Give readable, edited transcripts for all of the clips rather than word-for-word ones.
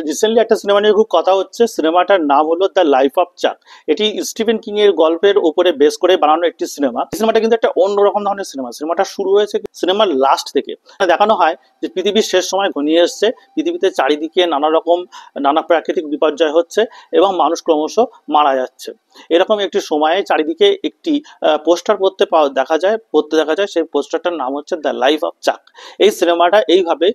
Recently একটা cinema নিয়ে খুব কথা হচ্ছে। সিনেমাটার নাম হলো দ্য লাইফ অফ চাক। এটি স্টিফেন কিং এর গল্পের উপরে বেস করে বানানো একটি সিনেমা। সিনেমাটা কিন্তু একটা অন্যরকম ধরনের সিনেমা। সিনেমাটা শুরু হয়েছে সিনেমার লাস্ট থেকে। দেখানো হয় যে পৃথিবীর শেষ সময় ঘনিয়ে এসছে, পৃথিবীতে চারিদিকে নানা প্রাকৃতিক বিপর্যয় হচ্ছে এবং মানুষ ক্রমশ মারা যাচ্ছে। এরকম একটি সময়ে চারিদিকে একটি পোস্টার পড়তে দেখা যায়। সেই পোস্টারটার নাম হচ্ছে দ্য লাইফ অফ চাক। এই সিনেমাটা এইভাবে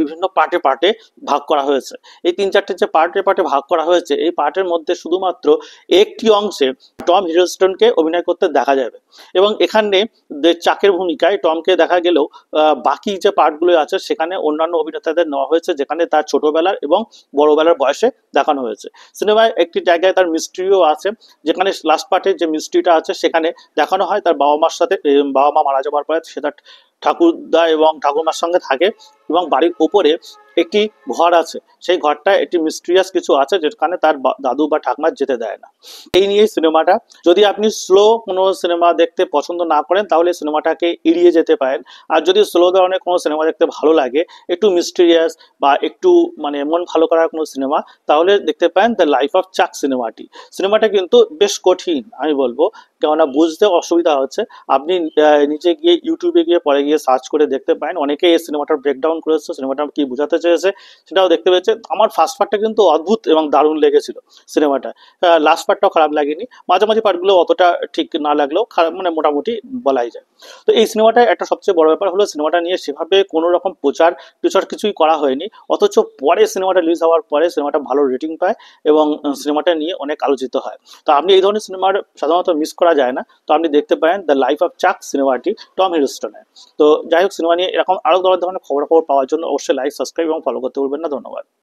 বিভিন্ন পার্টে পার্টে ভাগ করা হয়েছে। এই ৩-৪টে যে পার্টে ভাগ করা হয়েছে, এই পার্টের মধ্যে শুধুমাত্র একটি অংশে টম হিডলস্টনকে অভিনয় করতে দেখা যাবে এবং এখানে চাকের ভূমিকায় টমকে দেখা গেলেও বাকি যে পার্টগুলো আছে সেখানে অন্যান্য অভিনেতাদের নেওয়া হয়েছে, যেখানে তার ছোটবেলার এবং বড়বেলার বয়সে দেখানো হয়েছে। সিনেমায় একটি জায়গায় তার মিস্ট্রিও আছে, যেখানে লাস্ট পার্টে যে মিস্ট্রিটা আছে সেখানে দেখানো হয় তার বাবা মার সাথে, বাবা মা মারা যাওয়ার পরে সে তার ঠাকুরদা এবং ঠাকুমার সঙ্গে থাকে এবং বাড়ির ওপরে একটি ঘর আছে। সেই ঘরটা একটি মিস্ট্রিয়াস কিছু আছে, যেখানে তার দাদু বা ঠাকুমা যেতে দেয় না। এই নিয়ে সিনেমাটা। যদি আপনি স্লো কোনো সিনেমা দেখতে পছন্দ না করেন তাহলে সিনেমাটাকে এড়িয়ে যেতে পারেন। আর যদি স্লো ধরনের কোনো সিনেমা দেখতে ভালো লাগে, একটু মিস্ট্রিয়াস বা একটু মন ভালো করার কোনো সিনেমা, তাহলে দেখতে পারেন দ্য লাইফ অফ চাক সিনেমাটি। সিনেমাটা কিন্তু বেশ কঠিন আমি বলবো, কেননা বুঝতে অসুবিধা হচ্ছে। আপনি নিচে গিয়ে ইউটিউবে গিয়ে পরে গিয়ে সার্চ করে দেখতে পারেন। অনেকে এই সিনেমাটার ব্রেকডাউন করেছে, সিনেমাটা কি বোঝাতে চেয়েছে সেটাও দেখতে পেয়েছে। আমার ফার্স্ট পার্টটা কিন্তু অদ্ভুত এবং দারুণ লেগেছিল সিনেমাটা। লাস্ট পার্টটাও খারাপ লাগেনি, মাঝামাঝি পার্টগুলো অতটা ঠিক না লাগলেও খারাপ, মোটামুটি বলাই যায়। তো এই সিনেমাটার একটা সবচেয়ে বড় ব্যাপার হলো সিনেমাটা নিয়ে সেভাবে কোনো রকম প্রচার টোচার কিছুই করা হয়নি, অথচ পরে সিনেমাটা রিলিজ হওয়ার পরে সিনেমাটা ভালো রেটিং পায় এবং সিনেমাটা নিয়ে অনেক আলোচিত হয়। তো আপনি এই ধরনের সিনেমার সাধারণত মিস করা যায় না। তো আপনি দেখতে পারেন দ্য লাইফ অফ চাক সিনেমাটি টম হিডলস্টনের। তো যাই হোক, সিনেমা নিয়ে এরকম আরো ধরনের খবরাখবর পাওয়ার জন্য অবশ্যই লাইক, সাবস্ক্রাইব এবং ফলো করতে ভুলবেন না। ধন্যবাদ।